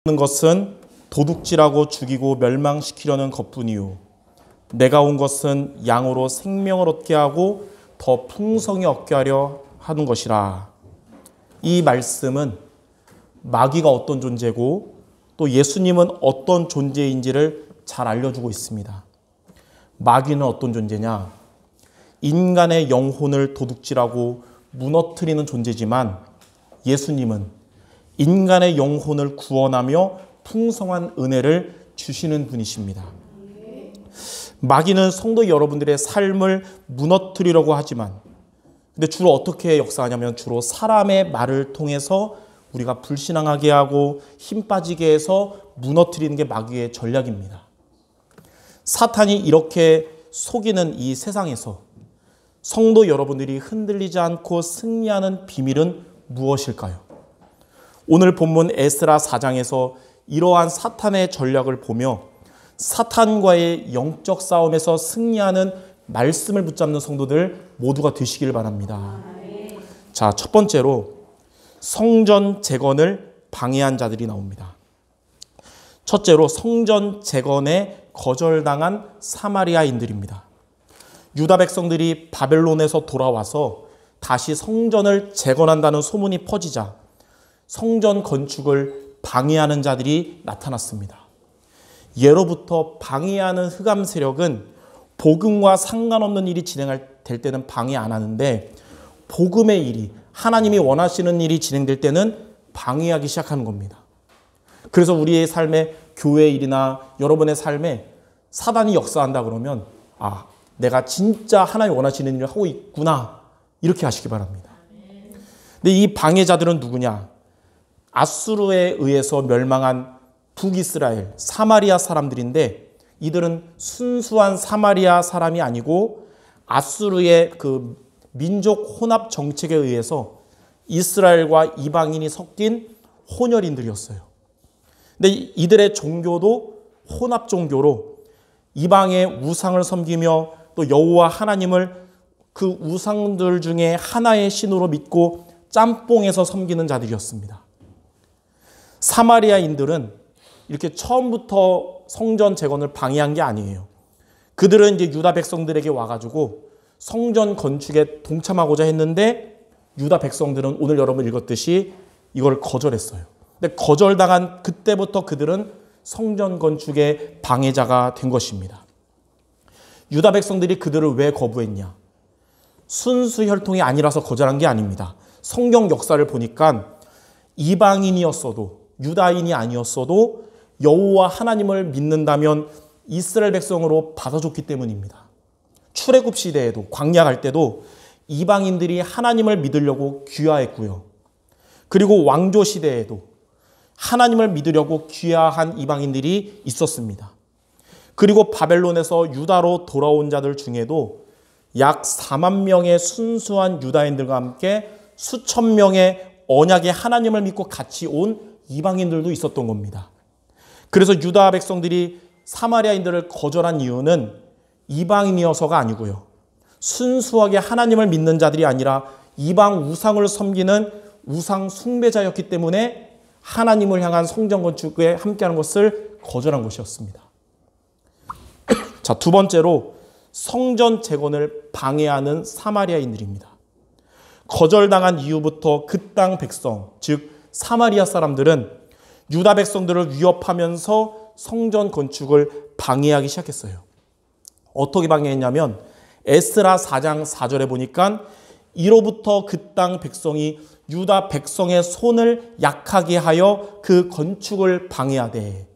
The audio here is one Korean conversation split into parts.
는 것은 도둑질하고 죽이고 멸망시키려는 것뿐이요 내가 온 것은 양으로 생명을 얻게 하고 더 풍성히 얻게 하려 하는 것이라. 이 말씀은 마귀가 어떤 존재고 또 예수님은 어떤 존재인지를 잘 알려주고 있습니다. 마귀는 어떤 존재냐? 인간의 영혼을 도둑질하고 무너뜨리는 존재지만 예수님은 인간의 영혼을 구원하며 풍성한 은혜를 주시는 분이십니다. 마귀는 성도 여러분들의 삶을 무너뜨리려고 하지만 근데 주로 어떻게 역사하냐면 주로 사람의 말을 통해서 우리가 불신앙하게 하고 힘 빠지게 해서 무너뜨리는 게 마귀의 전략입니다. 사탄이 이렇게 속이는 이 세상에서 성도 여러분들이 흔들리지 않고 승리하는 비밀은 무엇일까요? 오늘 본문 에스라 4장에서 이러한 사탄의 전략을 보며 사탄과의 영적 싸움에서 승리하는 말씀을 붙잡는 성도들 모두가 되시길 바랍니다. 자, 첫 번째로 성전 재건을 방해한 자들이 나옵니다. 첫째로 성전 재건에 거절당한 사마리아인들입니다. 유다 백성들이 바벨론에서 돌아와서 다시 성전을 재건한다는 소문이 퍼지자 성전 건축을 방해하는 자들이 나타났습니다. 예로부터 방해하는 흑암 세력은 복음과 상관없는 일이 진행될 때는 방해 안 하는데 복음의 일이 하나님이 원하시는 일이 진행될 때는 방해하기 시작하는 겁니다. 그래서 우리의 삶에 교회 일이나 여러분의 삶에 사단이 역사한다 그러면 내가 진짜 하나님이 원하시는 일을 하고 있구나 이렇게 하시기 바랍니다. 근데 이 방해자들은 누구냐? 아수르에 의해서 멸망한 북이스라엘, 사마리아 사람들인데 이들은 순수한 사마리아 사람이 아니고 아수르의 그 민족 혼합 정책에 의해서 이스라엘과 이방인이 섞인 혼혈인들이었어요. 근데 이들의 종교도 혼합 종교로 이방의 우상을 섬기며 또 여호와 하나님을 그 우상들 중에 하나의 신으로 믿고 짬뽕해서 섬기는 자들이었습니다. 사마리아인들은 이렇게 처음부터 성전 재건을 방해한 게 아니에요. 그들은 이제 유다 백성들에게 와가지고 성전 건축에 동참하고자 했는데 유다 백성들은 오늘 여러분 읽었듯이 이걸 거절했어요. 근데 거절당한 그때부터 그들은 성전 건축의 방해자가 된 것입니다. 유다 백성들이 그들을 왜 거부했냐? 순수 혈통이 아니라서 거절한 게 아닙니다. 성경 역사를 보니까 이방인이었어도 유다인이 아니었어도 여호와 하나님을 믿는다면 이스라엘 백성으로 받아줬기 때문입니다. 출애굽 시대에도 광야 갈 때도 이방인들이 하나님을 믿으려고 귀화했고요. 그리고 왕조 시대에도 하나님을 믿으려고 귀화한 이방인들이 있었습니다. 그리고 바벨론에서 유다로 돌아온 자들 중에도 약 4만 명의 순수한 유다인들과 함께 수천 명의 언약의 하나님을 믿고 같이 온 이방인들도 있었던 겁니다. 그래서 유다 백성들이 사마리아인들을 거절한 이유는 이방인이어서가 아니고요. 순수하게 하나님을 믿는 자들이 아니라 이방 우상을 섬기는 우상 숭배자였기 때문에 하나님을 향한 성전 건축에 함께하는 것을 거절한 것이었습니다. 자, 두 번째로 성전 재건을 방해하는 사마리아인들입니다. 거절당한 이후부터 그 땅 백성, 즉 사마리아 사람들은 유다 백성들을 위협하면서 성전 건축을 방해하기 시작했어요. 어떻게 방해했냐면 에스라 4장 4절에 보니까 이로부터 그 땅 백성이 유다 백성의 손을 약하게 하여 그 건축을 방해하되,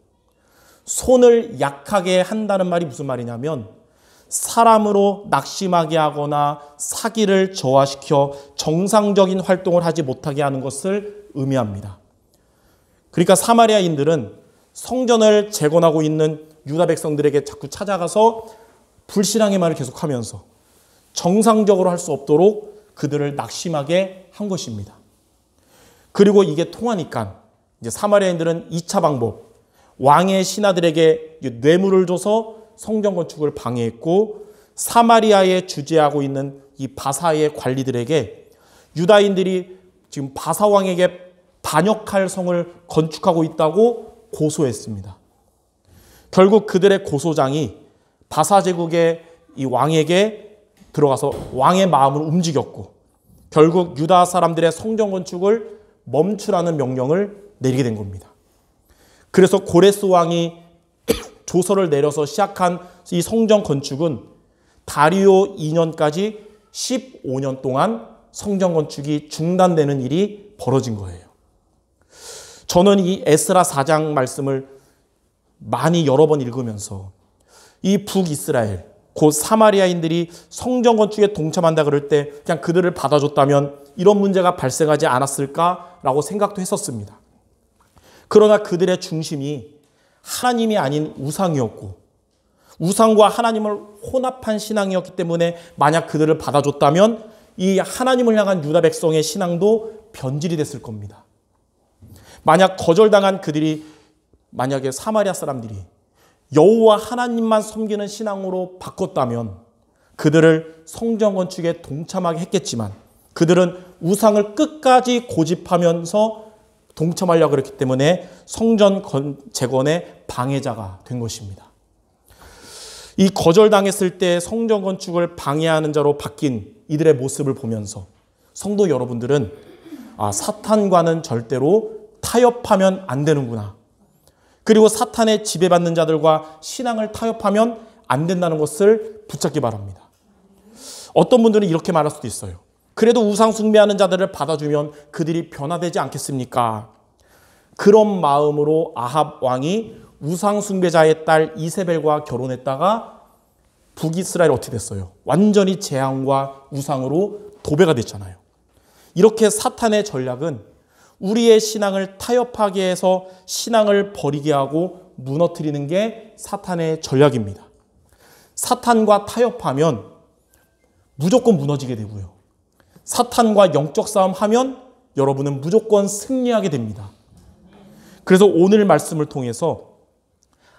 손을 약하게 한다는 말이 무슨 말이냐면 사람으로 낙심하게 하거나 사기를 저하시켜 정상적인 활동을 하지 못하게 하는 것을 의미합니다. 그러니까 사마리아인들은 성전을 재건하고 있는 유다 백성들에게 자꾸 찾아가서 불신앙의 말을 계속하면서 정상적으로 할 수 없도록 그들을 낙심하게 한 것입니다. 그리고 이게 통하니까 이제 사마리아인들은 2차 방법, 왕의 신하들에게 뇌물을 줘서 성전 건축을 방해했고, 사마리아에 주재하고 있는 이 바사의 관리들에게 유다인들이 지금 바사 왕에게 반역할 성을 건축하고 있다고 고소했습니다. 결국 그들의 고소장이 바사 제국의 이 왕에게 들어가서 왕의 마음을 움직였고 결국 유다 사람들의 성전 건축을 멈추라는 명령을 내리게 된 겁니다. 그래서 고레스 왕이 조서를 내려서 시작한 이 성전 건축은 다리오 2년까지 15년 동안 성전 건축이 중단되는 일이 벌어진 거예요. 저는 이 에스라 4장 말씀을 많이 여러 번 읽으면서 이 북이스라엘, 곧 사마리아인들이 성전 건축에 동참한다 그럴 때 그냥 그들을 받아줬다면 이런 문제가 발생하지 않았을까라고 생각도 했었습니다. 그러나 그들의 중심이 하나님이 아닌 우상이었고 우상과 하나님을 혼합한 신앙이었기 때문에 만약 그들을 받아줬다면 이 하나님을 향한 유다 백성의 신앙도 변질이 됐을 겁니다. 만약 거절당한 그들이 만약에 사마리아 사람들이 여호와 하나님만 섬기는 신앙으로 바꿨다면 그들을 성전 건축에 동참하게 했겠지만 그들은 우상을 끝까지 고집하면서 동참하려고 그랬기 때문에 성전 재건의 방해자가 된 것입니다. 이 거절당했을 때 성전 건축을 방해하는 자로 바뀐 이들의 모습을 보면서 성도 여러분들은 사탄과는 절대로 타협하면 안 되는구나. 그리고 사탄의 지배받는 자들과 신앙을 타협하면 안 된다는 것을 붙잡기 바랍니다. 어떤 분들은 이렇게 말할 수도 있어요. 그래도 우상 숭배하는 자들을 받아주면 그들이 변화되지 않겠습니까? 그런 마음으로 아합 왕이 우상 숭배자의 딸 이세벨과 결혼했다가 북이스라엘이 어떻게 됐어요? 완전히 재앙과 우상으로 도배가 됐잖아요. 이렇게 사탄의 전략은 우리의 신앙을 타협하게 해서 신앙을 버리게 하고 무너뜨리는 게 사탄의 전략입니다. 사탄과 타협하면 무조건 무너지게 되고요. 사탄과 영적 싸움 하면 여러분은 무조건 승리하게 됩니다. 그래서 오늘 말씀을 통해서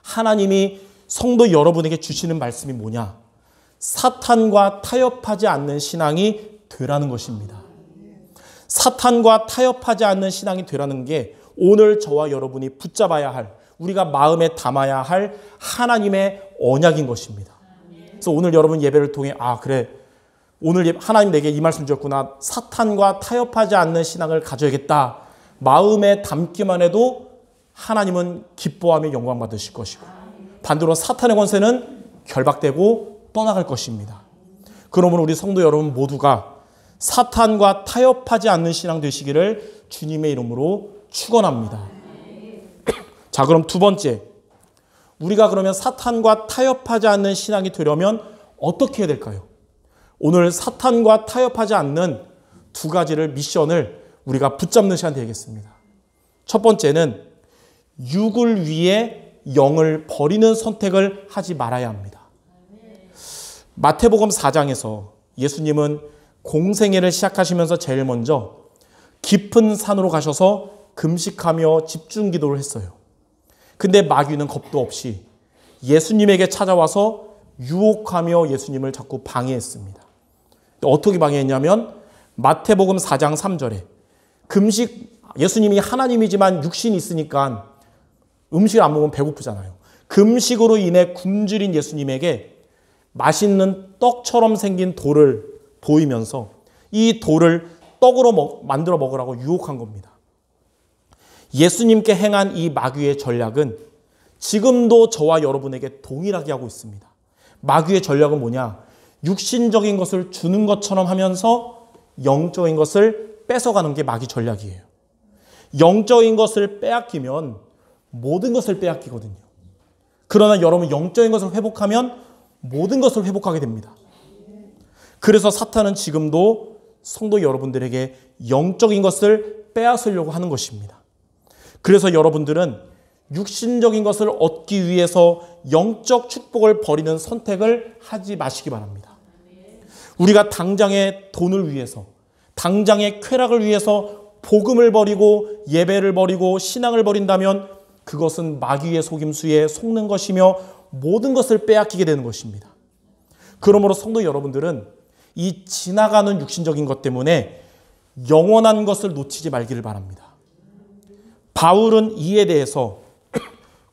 하나님이 성도 여러분에게 주시는 말씀이 뭐냐? 사탄과 타협하지 않는 신앙이 되라는 것입니다. 사탄과 타협하지 않는 신앙이 되라는 게 오늘 저와 여러분이 붙잡아야 할, 우리가 마음에 담아야 할 하나님의 언약인 것입니다. 그래서 오늘 여러분 예배를 통해 그래, 오늘 하나님 내게 이 말씀 주셨구나. 사탄과 타협하지 않는 신앙을 가져야겠다. 마음에 담기만 해도 하나님은 기뻐하며 영광 받으실 것이고 반대로 사탄의 권세는 결박되고 떠나갈 것입니다. 그러므로 우리 성도 여러분 모두가 사탄과 타협하지 않는 신앙 되시기를 주님의 이름으로 축원합니다. 자, 그럼 두 번째, 우리가 그러면 사탄과 타협하지 않는 신앙이 되려면 어떻게 해야 될까요? 오늘 사탄과 타협하지 않는 두 가지를 미션을 우리가 붙잡는 시간 되겠습니다. 첫 번째는 육을 위해 영을 버리는 선택을 하지 말아야 합니다. 마태복음 4장에서 예수님은 공생애를 시작하시면서 제일 먼저 깊은 산으로 가셔서 금식하며 집중 기도를 했어요. 근데 마귀는 겁도 없이 예수님에게 찾아와서 유혹하며 예수님을 자꾸 방해했습니다. 어떻게 방해했냐면 마태복음 4장 3절에 예수님이 하나님이지만 육신이 있으니까 음식을 안 먹으면 배고프잖아요. 금식으로 인해 굶주린 예수님에게 맛있는 떡처럼 생긴 돌을 보이면서 이 돌을 떡으로 만들어 먹으라고 유혹한 겁니다. 예수님께 행한 이 마귀의 전략은 지금도 저와 여러분에게 동일하게 하고 있습니다. 마귀의 전략은 뭐냐? 육신적인 것을 주는 것처럼 하면서 영적인 것을 뺏어가는 게 마귀 전략이에요. 영적인 것을 빼앗기면 모든 것을 빼앗기거든요. 그러나 여러분 영적인 것을 회복하면 모든 것을 회복하게 됩니다. 그래서 사탄은 지금도 성도 여러분들에게 영적인 것을 빼앗으려고 하는 것입니다. 그래서 여러분들은 육신적인 것을 얻기 위해서 영적 축복을 버리는 선택을 하지 마시기 바랍니다. 우리가 당장의 돈을 위해서, 당장의 쾌락을 위해서 복음을 버리고 예배를 버리고 신앙을 버린다면 그것은 마귀의 속임수에 속는 것이며 모든 것을 빼앗기게 되는 것입니다. 그러므로 성도 여러분들은 이 지나가는 육신적인 것 때문에 영원한 것을 놓치지 말기를 바랍니다. 바울은 이에 대해서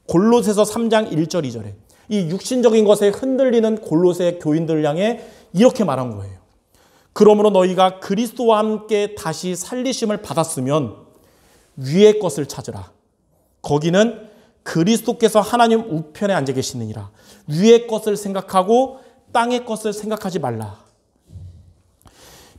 골로새서 3장 1절 2절에 이 육신적인 것에 흔들리는 골로새 교인들을 향해 이렇게 말한 거예요. 그러므로 너희가 그리스도와 함께 다시 살리심을 받았으면 위의 것을 찾으라. 거기는 그리스도께서 하나님 우편에 앉아 계시느니라. 위의 것을 생각하고 땅의 것을 생각하지 말라.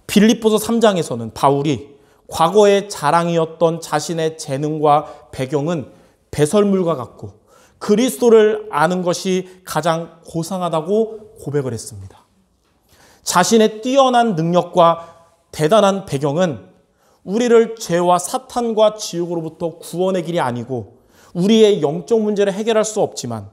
빌립보서 3장에서는 바울이 과거의 자랑이었던 자신의 재능과 배경은 배설물과 같고 그리스도를 아는 것이 가장 고상하다고 고백을 했습니다. 자신의 뛰어난 능력과 대단한 배경은 우리를 죄와 사탄과 지옥으로부터 구원의 길이 아니고 우리의 영적 문제를 해결할 수 없지만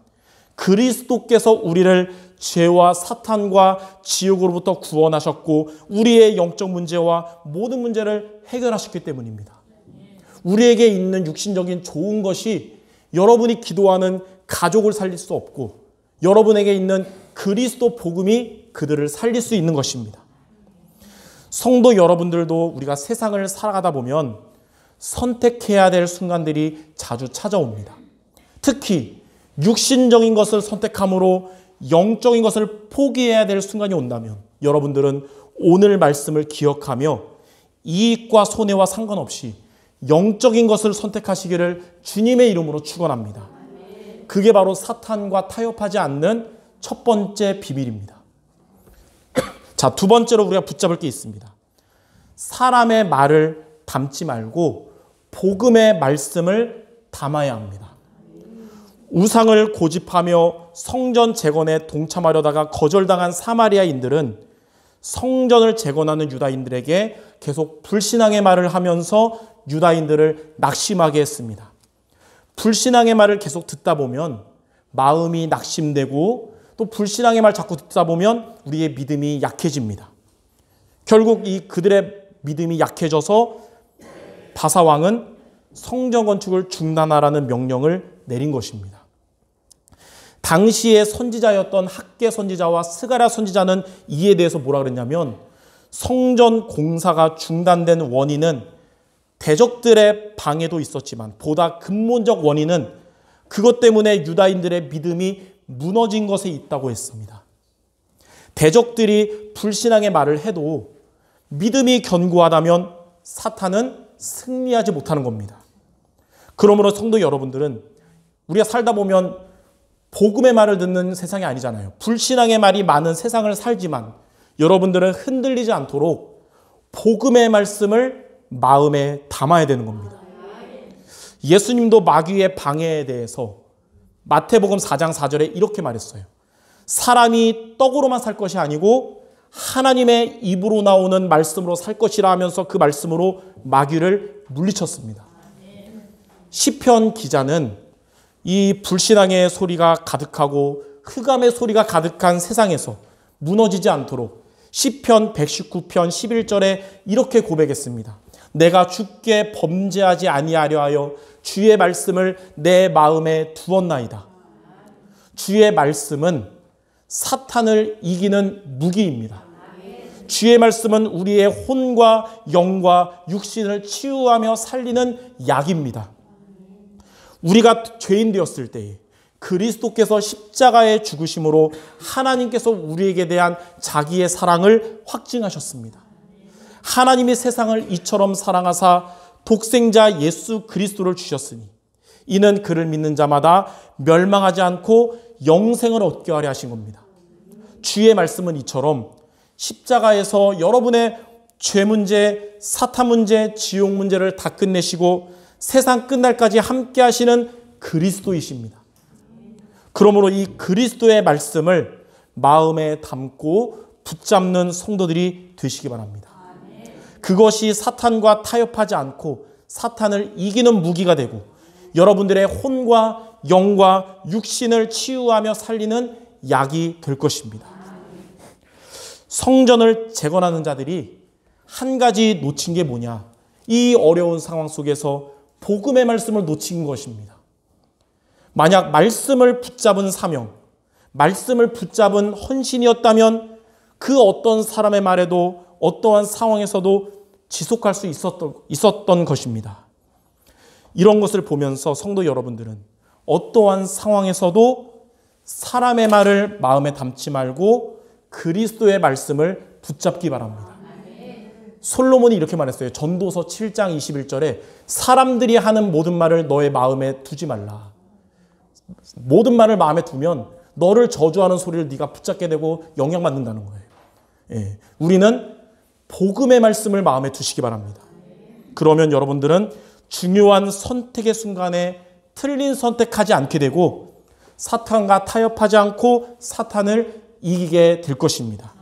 그리스도께서 우리를 죄와 사탄과 지옥으로부터 구원하셨고 우리의 영적 문제와 모든 문제를 해결하셨기 때문입니다. 우리에게 있는 육신적인 좋은 것이 여러분이 기도하는 가족을 살릴 수 없고 여러분에게 있는 그리스도 복음이 그들을 살릴 수 있는 것입니다. 성도 여러분들도 우리가 세상을 살아가다 보면 선택해야 될 순간들이 자주 찾아옵니다. 특히 육신적인 것을 선택함으로 영적인 것을 포기해야 될 순간이 온다면 여러분들은 오늘 말씀을 기억하며 이익과 손해와 상관없이 영적인 것을 선택하시기를 주님의 이름으로 축원합니다. 그게 바로 사탄과 타협하지 않는 첫 번째 비밀입니다. 자, 두 번째로 우리가 붙잡을 게 있습니다. 사람의 말을 담지 말고 복음의 말씀을 담아야 합니다. 우상을 고집하며 성전 재건에 동참하려다가 거절당한 사마리아인들은 성전을 재건하는 유다인들에게 계속 불신앙의 말을 하면서 유다인들을 낙심하게 했습니다. 불신앙의 말을 계속 듣다 보면 마음이 낙심되고 또 불신앙의 말 자꾸 듣다 보면 우리의 믿음이 약해집니다. 결국 이 그들의 믿음이 약해져서 바사왕은 성전 건축을 중단하라는 명령을 내린 것입니다. 당시의 선지자였던 학개 선지자와 스가랴 선지자는 이에 대해서 뭐라 그랬냐면 성전 공사가 중단된 원인은 대적들의 방해도 있었지만 보다 근본적 원인은 그것 때문에 유다인들의 믿음이 무너진 것에 있다고 했습니다. 대적들이 불신앙의 말을 해도 믿음이 견고하다면 사탄은 승리하지 못하는 겁니다. 그러므로 성도 여러분들은 우리가 살다 보면 복음의 말을 듣는 세상이 아니잖아요. 불신앙의 말이 많은 세상을 살지만 여러분들은 흔들리지 않도록 복음의 말씀을 마음에 담아야 되는 겁니다. 예수님도 마귀의 방해에 대해서 마태복음 4장 4절에 이렇게 말했어요. 사람이 떡으로만 살 것이 아니고 하나님의 입으로 나오는 말씀으로 살 것이라 하면서 그 말씀으로 마귀를 물리쳤습니다. 시편 기자는 이 불신앙의 소리가 가득하고 흑암의 소리가 가득한 세상에서 무너지지 않도록 시편 119편 11절에 이렇게 고백했습니다. 내가 주께 범죄하지 아니하려 하여 주의 말씀을 내 마음에 두었나이다. 주의 말씀은 사탄을 이기는 무기입니다. 주의 말씀은 우리의 혼과 영과 육신을 치유하며 살리는 약입니다. 우리가 죄인 되었을 때에 그리스도께서 십자가에 죽으심으로 하나님께서 우리에게 대한 자기의 사랑을 확증하셨습니다. 하나님이 세상을 이처럼 사랑하사 독생자 예수 그리스도를 주셨으니 이는 그를 믿는 자마다 멸망하지 않고 영생을 얻게 하려 하신 겁니다. 주의 말씀은 이처럼 십자가에서 여러분의 죄 문제, 사탄 문제, 지옥 문제를 다 끝내시고 세상 끝날까지 함께 하시는 그리스도이십니다. 그러므로 이 그리스도의 말씀을 마음에 담고 붙잡는 성도들이 되시기 바랍니다. 그것이 사탄과 타협하지 않고 사탄을 이기는 무기가 되고 여러분들의 혼과 영과 육신을 치유하며 살리는 약이 될 것입니다. 성전을 재건하는 자들이 한 가지 놓친 게 뭐냐? 이 어려운 상황 속에서 복음의 말씀을 놓친 것입니다. 만약 말씀을 붙잡은 사명, 말씀을 붙잡은 헌신이었다면 그 어떤 사람의 말에도 어떠한 상황에서도 지속할 수 있었던 것입니다. 이런 것을 보면서 성도 여러분들은 어떠한 상황에서도 사람의 말을 마음에 담지 말고 그리스도의 말씀을 붙잡기 바랍니다. 솔로몬이 이렇게 말했어요. 전도서 7장 21절에 사람들이 하는 모든 말을 너의 마음에 두지 말라. 모든 말을 마음에 두면 너를 저주하는 소리를 네가 붙잡게 되고 영향받는다는 거예요. 예, 우리는 복음의 말씀을 마음에 두시기 바랍니다. 그러면 여러분들은 중요한 선택의 순간에 틀린 선택하지 않게 되고 사탄과 타협하지 않고 사탄을 이기게 될 것입니다.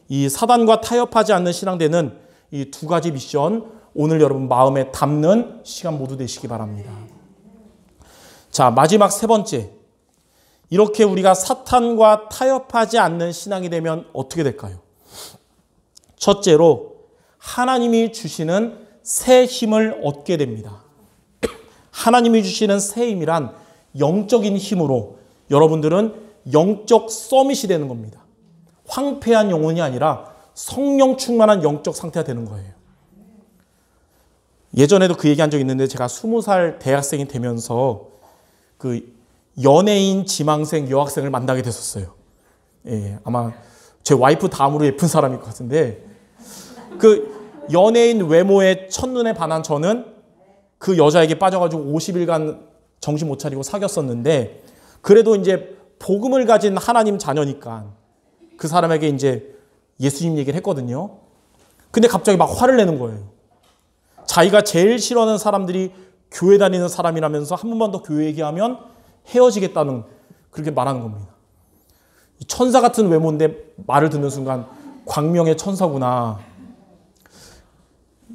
이 사단과 타협하지 않는 신앙대는 이 두 가지 미션 오늘 여러분 마음에 담는 시간 모두 되시기 바랍니다. 자, 마지막 세 번째. 이렇게 우리가 사탄과 타협하지 않는 신앙이 되면 어떻게 될까요? 첫째로 하나님이 주시는 새 힘을 얻게 됩니다. 하나님이 주시는 새 힘이란 영적인 힘으로 여러분들은 영적 서밋이 되는 겁니다. 황폐한 영혼이 아니라 성령 충만한 영적 상태가 되는 거예요. 예전에도 그 얘기한 적이 있는데 제가 20살 대학생이 되면서 그 연예인 지망생 여학생을 만나게 됐었어요. 예, 아마 제 와이프 다음으로 예쁜 사람일 것 같은데 그 연예인 외모에 첫눈에 반한 저는 그 여자에게 빠져가지고 50일간 정신 못 차리고 사귀었었는데 그래도 이제 복음을 가진 하나님 자녀니까 그 사람에게 이제 예수님 얘기를 했거든요. 근데 갑자기 막 화를 내는 거예요. 자기가 제일 싫어하는 사람들이 교회 다니는 사람이라면서 한 번만 더 교회 얘기하면 헤어지겠다는 그렇게 말하는 겁니다. 천사 같은 외모인데 말을 듣는 순간 광명의 천사구나.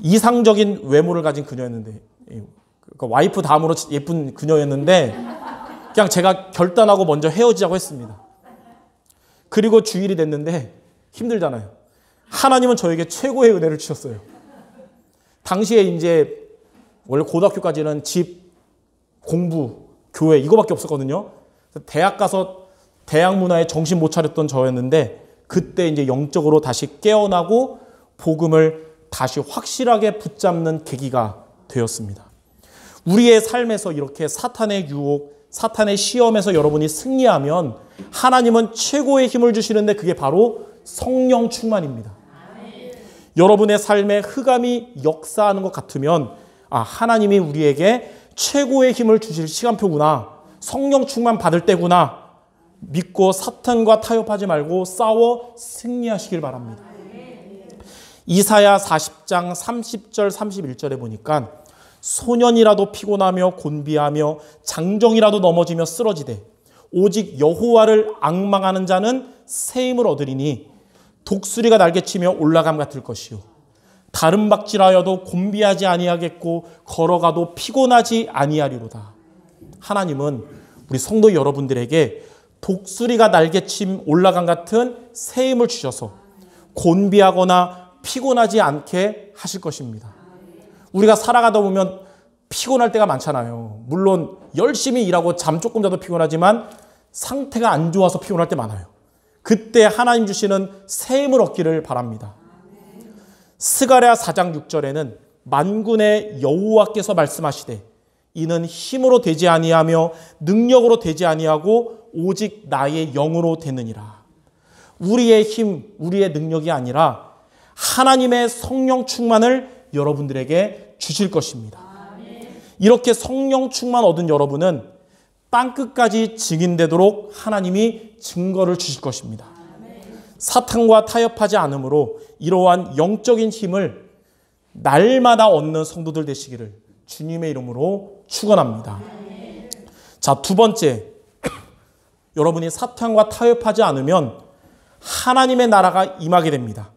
이상적인 외모를 가진 그녀였는데 그러니까 와이프 다음으로 예쁜 그녀였는데 그냥 제가 결단하고 먼저 헤어지자고 했습니다. 그리고 주일이 됐는데 힘들잖아요. 하나님은 저에게 최고의 은혜를 주셨어요. 당시에 이제 원래 고등학교까지는 집, 공부, 교회 이거밖에 없었거든요. 대학 가서 대학 문화에 정신 못 차렸던 저였는데 그때 이제 영적으로 다시 깨어나고 복음을 다시 확실하게 붙잡는 계기가 되었습니다. 우리의 삶에서 이렇게 사탄의 유혹, 사탄의 시험에서 여러분이 승리하면 하나님은 최고의 힘을 주시는데 그게 바로 성령 충만입니다. 여러분의 삶에 흑암이 역사하는 것 같으면 하나님이 우리에게 최고의 힘을 주실 시간표구나. 성령 충만 받을 때구나. 믿고 사탄과 타협하지 말고 싸워 승리하시길 바랍니다. 이사야 40장 30절 31절에 보니까 소년이라도 피곤하며 곤비하며 장정이라도 넘어지며 쓰러지되 오직 여호와를 앙망하는 자는 새 힘을 얻으리니 독수리가 날개치며 올라감 같을 것이요 다른 박질하여도 곤비하지 아니하겠고 걸어가도 피곤하지 아니하리로다. 하나님은 우리 성도 여러분들에게 독수리가 날개침 올라감 같은 새 힘을 주셔서 곤비하거나 피곤하지 않게 하실 것입니다. 우리가 살아가다 보면 피곤할 때가 많잖아요. 물론 열심히 일하고 잠 조금 자도 피곤하지만 상태가 안 좋아서 피곤할 때 많아요. 그때 하나님 주시는 새 힘을 얻기를 바랍니다. 스가랴 4장 6절에는 만군의 여호와께서 말씀하시되 이는 힘으로 되지 아니하며 능력으로 되지 아니하고 오직 나의 영으로 되느니라. 우리의 힘, 우리의 능력이 아니라 하나님의 성령 충만을 여러분들에게 주실 것입니다. 이렇게 성령 충만 얻은 여러분은 땅끝까지 증인되도록 하나님이 증거를 주실 것입니다. 사탄과 타협하지 않으므로 이러한 영적인 힘을 날마다 얻는 성도들 되시기를 주님의 이름으로 축원합니다. 자, 두 번째, 여러분이 사탄과 타협하지 않으면 하나님의 나라가 임하게 됩니다.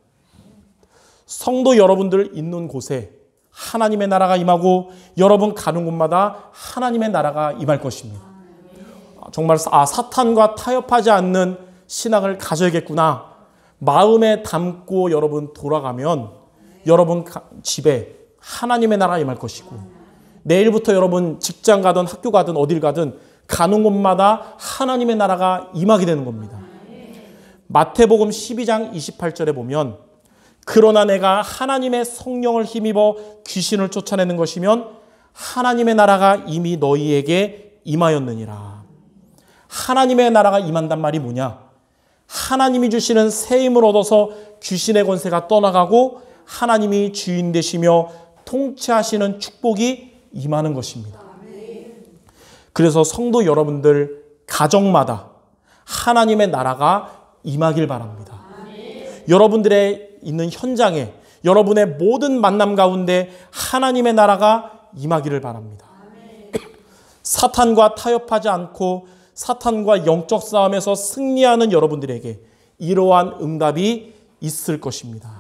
성도 여러분들 있는 곳에 하나님의 나라가 임하고 여러분 가는 곳마다 하나님의 나라가 임할 것입니다. 정말 사탄과 타협하지 않는 신앙을 가져야겠구나. 마음에 담고 여러분 돌아가면 여러분 집에 하나님의 나라가 임할 것이고 내일부터 여러분 직장 가든 학교 가든 어딜 가든 가는 곳마다 하나님의 나라가 임하게 되는 겁니다. 마태복음 12장 28절에 보면 그러나 내가 하나님의 성령을 힘입어 귀신을 쫓아내는 것이면 하나님의 나라가 이미 너희에게 임하였느니라. 하나님의 나라가 임한단 말이 뭐냐? 하나님이 주시는 새 힘을 얻어서 귀신의 권세가 떠나가고 하나님이 주인 되시며 통치하시는 축복이 임하는 것입니다. 그래서 성도 여러분들 가정마다 하나님의 나라가 임하길 바랍니다. 여러분들의 있는 현장에, 여러분의 모든 만남 가운데 하나님의 나라가 임하기를 바랍니다. 사탄과 타협하지 않고 사탄과 영적 싸움에서 승리하는 여러분들에게 이러한 응답이 있을 것입니다.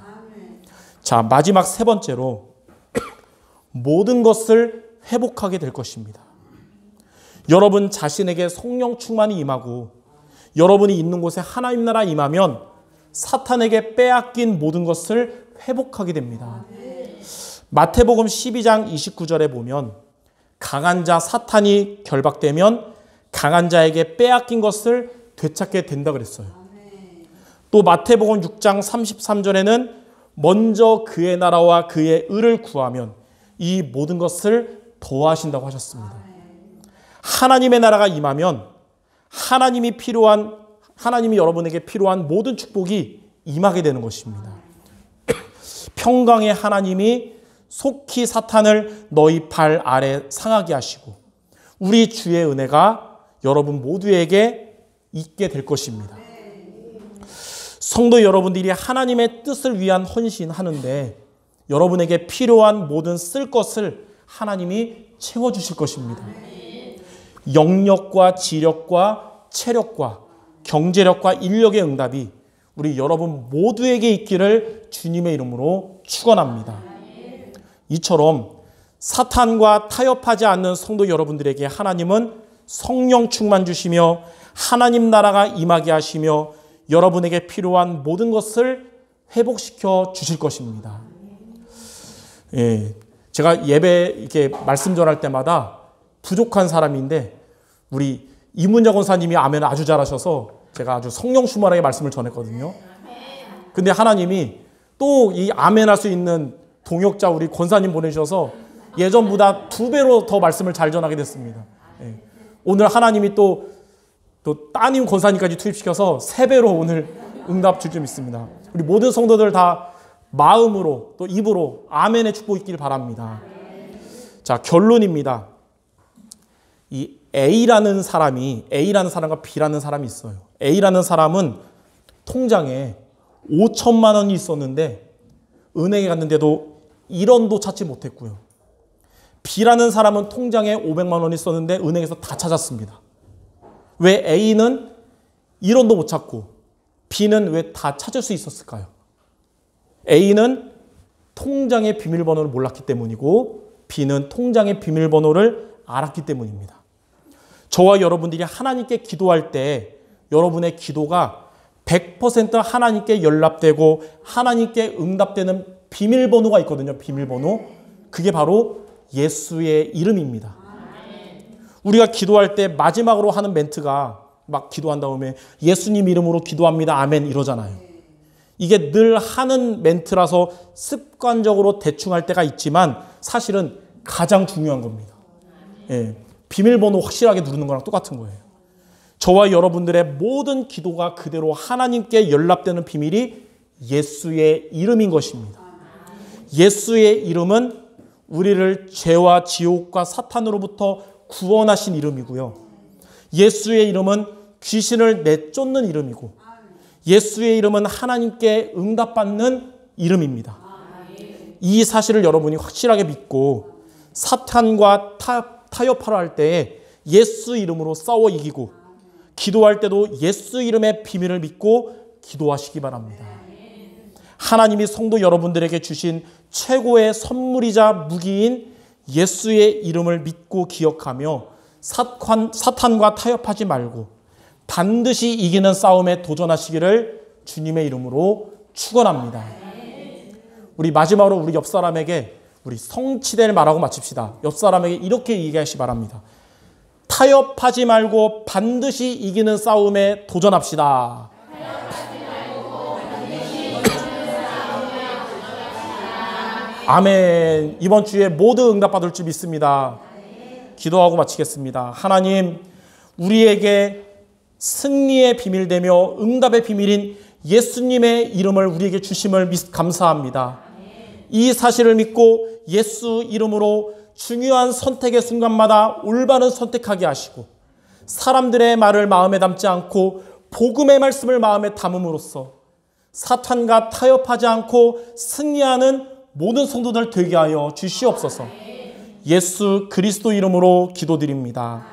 자, 마지막 세 번째로 모든 것을 회복하게 될 것입니다. 여러분 자신에게 성령 충만이 임하고 여러분이 있는 곳에 하나님 나라 임하면 사탄에게 빼앗긴 모든 것을 회복하게 됩니다. 마태복음 12장 29절에 보면 강한 자 사탄이 결박되면 강한 자에게 빼앗긴 것을 되찾게 된다 그랬어요. 또 마태복음 6장 33절에는 먼저 그의 나라와 그의 의를 구하면 이 모든 것을 더하신다고 하셨습니다. 하나님의 나라가 임하면 하나님이 여러분에게 필요한 모든 축복이 임하게 되는 것입니다. 평강의 하나님이 속히 사탄을 너희 발 아래 상하게 하시고 우리 주의 은혜가 여러분 모두에게 있게 될 것입니다. 성도 여러분들이 하나님의 뜻을 위한 헌신하는데 여러분에게 필요한 모든 쓸 것을 하나님이 채워주실 것입니다. 영력과 지력과 체력과 경제력과 인력의 응답이 우리 여러분 모두에게 있기를 주님의 이름으로 축원합니다. 이처럼 사탄과 타협하지 않는 성도 여러분들에게 하나님은 성령 충만 주시며 하나님 나라가 임하게 하시며 여러분에게 필요한 모든 것을 회복시켜 주실 것입니다. 예, 제가 예배 이렇게 말씀 전할 때마다 부족한 사람인데 우리 이문자 권사님이 아멘을 아주 잘하셔서 제가 아주 성령 충만하게 말씀을 전했거든요. 근데 하나님이 또 이 아멘 할 수 있는 동역자 우리 권사님 보내주셔서 예전보다 2배로 더 말씀을 잘 전하게 됐습니다. 예. 오늘 하나님이 또 따님 권사님까지 투입시켜서 3배로 오늘 응답 줄 줄 믿습니다. 우리 모든 성도들 다 마음으로 또 입으로 아멘의 축복이 있길 바랍니다. 자, 결론입니다. 이 A라는 사람과 B라는 사람이 있어요. A라는 사람은 통장에 5천만 원이 있었는데 은행에 갔는데도 1원도 찾지 못했고요. B라는 사람은 통장에 500만 원이 있었는데 은행에서 다 찾았습니다. 왜 A는 1원도 못 찾고 B는 왜 다 찾을 수 있었을까요? A는 통장의 비밀번호를 몰랐기 때문이고 B는 통장의 비밀번호를 알았기 때문입니다. 저와 여러분들이 하나님께 기도할 때 여러분의 기도가 100% 하나님께 연락되고 하나님께 응답되는 비밀번호가 있거든요. 비밀번호. 그게 바로 예수의 이름입니다. 우리가 기도할 때 마지막으로 하는 멘트가 막 기도한 다음에 예수님 이름으로 기도합니다. 아멘 이러잖아요. 이게 늘 하는 멘트라서 습관적으로 대충 할 때가 있지만 사실은 가장 중요한 겁니다. 예, 비밀번호 확실하게 누르는 거랑 똑같은 거예요. 저와 여러분들의 모든 기도가 그대로 하나님께 연락되는 비밀이 예수의 이름인 것입니다. 예수의 이름은 우리를 죄와 지옥과 사탄으로부터 구원하신 이름이고요. 예수의 이름은 귀신을 내쫓는 이름이고 예수의 이름은 하나님께 응답받는 이름입니다. 이 사실을 여러분이 확실하게 믿고 사탄과 타협하려 할 때에 예수 이름으로 싸워 이기고 기도할 때도 예수 이름의 비밀을 믿고 기도하시기 바랍니다. 하나님이 성도 여러분들에게 주신 최고의 선물이자 무기인 예수의 이름을 믿고 기억하며 사탄과 타협하지 말고 반드시 이기는 싸움에 도전하시기를 주님의 이름으로 축원합니다. 우리 마지막으로 우리 옆 사람에게 우리 성취될 말하고 마칩시다. 옆 사람에게 이렇게 얘기하시기 바랍니다. 타협하지 말고 반드시 이기는 싸움에 도전합시다. 아멘. 이번 주에 모두 응답받을 줄 믿습니다. 기도하고 마치겠습니다. 하나님, 우리에게 승리의 비밀되며 응답의 비밀인 예수님의 이름을 우리에게 주심을 감사합니다. 이 사실을 믿고 예수 이름으로 중요한 선택의 순간마다 올바른 선택하게 하시고 사람들의 말을 마음에 담지 않고 복음의 말씀을 마음에 담음으로써 사탄과 타협하지 않고 승리하는 모든 성도들 되게 하여 주시옵소서. 예수 그리스도 이름으로 기도드립니다.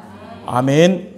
아멘.